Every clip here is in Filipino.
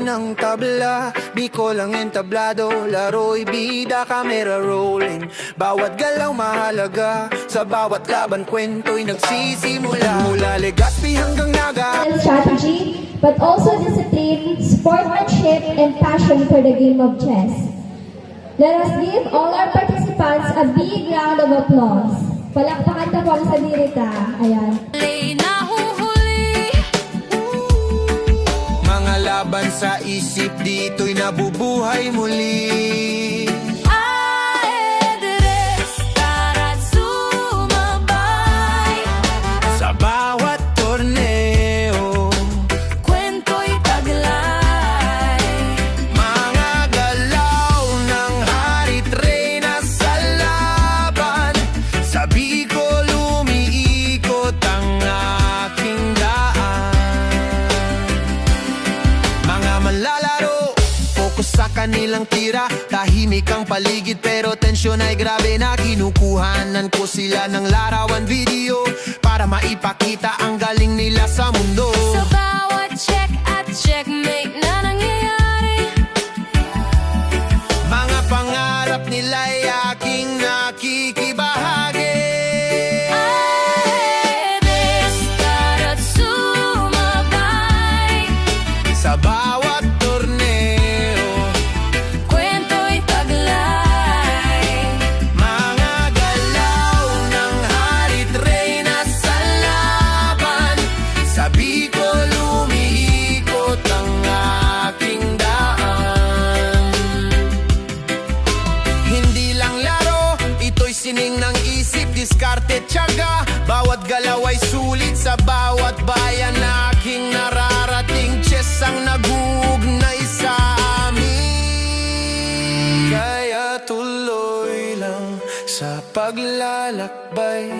ng tabla, di ko lang entablado. Laro'y bida, camera rolling. Bawat galaw mahalaga, sa bawat laban kwento'y nagsisimula. Mula Legazpi hanggang Naga, And strategy, but also discipline, sportsmanship, and passion for the game of chess. Let us give all our participants a big round of applause. Palakpakan na po ang sadirita. Ayan. mga laban sa isip dito'y nabubuhay muli. Sa bawat torneo, kwento'y taglay. mga galaw ng harit reyna sa laban. Sa Bicol umiikot ang aking daan. Mga manlalaro, focus sa kanilang tira. Tahimik ang paligid pero tensyon ay grabe na. Kinukuhanan ko sila ng larawan video para maipakita ang galing nila sa mundo. Sa bawat check at checkmate na nangyayari, Mga pangarap nila'y aking nakikibahagi. ay besta't sumabay. Sa bawat torneo, Kwento'y taglay. mga galaw ng harit reyna sa laban. Sa Bicol umiikot ang aking daan. Hindi lang laro, ito'y sining ng isip, diskarte, tiyaga. Bawat galaw ay sulit sa bawat bayan na aking nararating. Chess ang nag-uugnay sa amin. Kaya tuloy lang sa paglalakbay,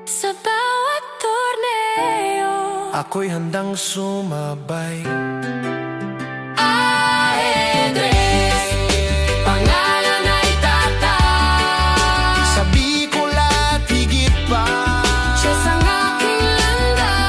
Sa bawat torneo, ako'y handang sumabay. ajedrez, pangalan ay tatak. Sa Bicol at higit pa, Chess ang aking landas.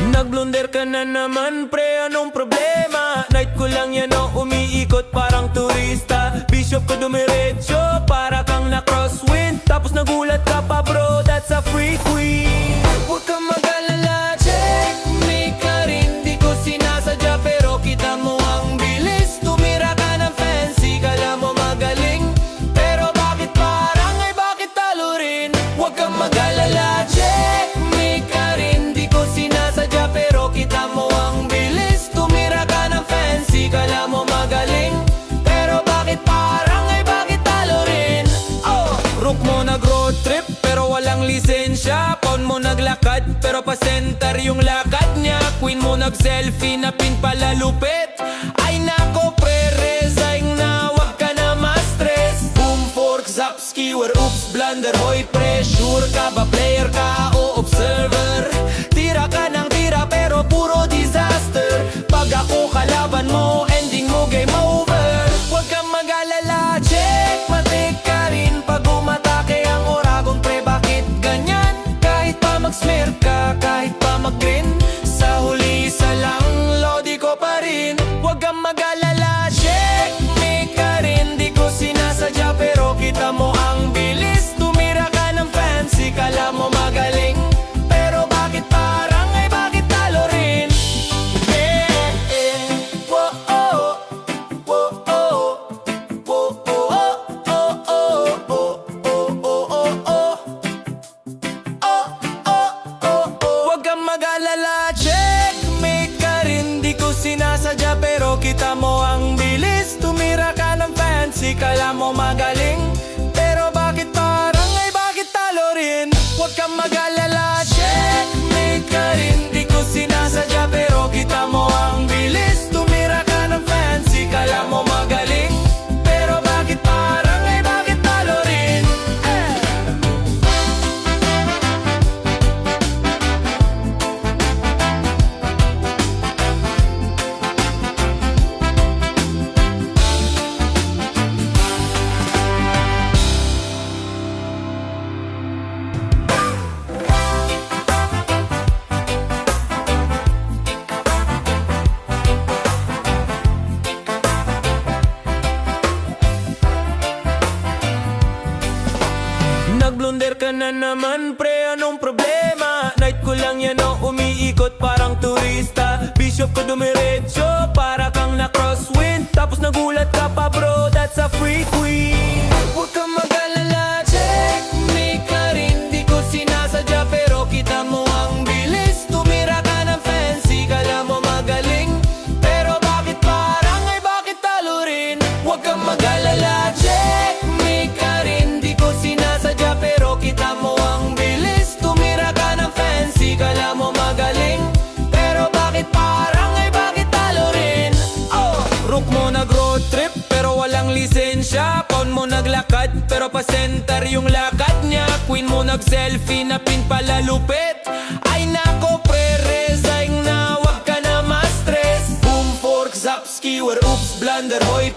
Nagblunder ka na naman pre, anong problema? Night ko lang yan o umiikot parang turista. Bishop ko dumiretso para kang na crosswind. Tapos nagulat ka pa bro, that's a free queen. Huwag kang mag-alala, checkmate ka rin. Di ko sinasadya pero kita mo ang bilis. Tumira ka ng fancy, kala mo magaling. Pero bakit parang ay bakit talo rin? Huwag kang mag-alala, checkmate ka rin. Di ko sinasadya pero kita mo ang bilis. Tumira ka ng fancy, kala mo magaling. Pero bakit parang ay bakit talo rin? Oh, rook mo nag-road trip pero walang lisensya. Pawn mo naglakad pero pa-center yung lakad niya. Queen mo nag-selfie na pin pala lupit. Ay nako pre, resign na, wag ka na ma-stress. Boom, fork, zap, skewer, oops, blunder. Hoy pre, sure ka ba player ka o observer? Tira ka ng tira pero puro disaster. Pag ako kalaban mo, ending mo game over. Huwag kang mag-alala, check, matik ka rin. Pag umatake ang oragon pre, bakit ganyan? Kahit pa mag-smear ka, kahit pa mag-green, sa huli isa lang, lodi ko pa rin. Huwag kang mag-alala, checkmate ka rin. Di ko sinasadya pero kita mo ang bilis. Tumira ka ng fancy, kala mo magaling. Pero bakit parang ay bakit talo rin? Yeah, yeah. Whoa, oh, whoa, oh, whoa, oh, oh, oh, oh, oh, oh, oh, oh. Huwag kang mag-alala, checkmate ka rin. Di ko sinasadya pero kita mo ang bilis. Tumira ka ng fancy, kala mo magaling. Pero bakit parang ay bakit talo rin? Huwag kang mag-alala, checkmate ka rin. Di ko sinasadya pero na naman pre, anong problema? Night ko lang yan o umiikot parang turista. Bishop ko dumiretso para kang na-crosswind. Tapos nagulat ka pa bro, that's a free queen. Huwag kang mag-alala, checkmate ka rin. Di ko sinasadya pero kita mo ang bilis. Tumira ka ng fancy, kala mo magaling. Pero bakit parang ay bakit talo rin? Huwag kang mag-alala, checkmate ka rin. Di ko sinasadya pero kita mo ang bilis. Tumira ka ng fancy, kala mo magaling. Pero bakit parang ay bakit talo rin? Oh! Rook mo nag-road trip pero walang lisensya. Pawn mo naglakad pero pa-center yung lakad niya. Queen mo nag-selfie na pin pala lupit. Ay nako pre, resign na wag ka na ma-stress. Boom, fork, zap, skewer, oops, blunder, hoy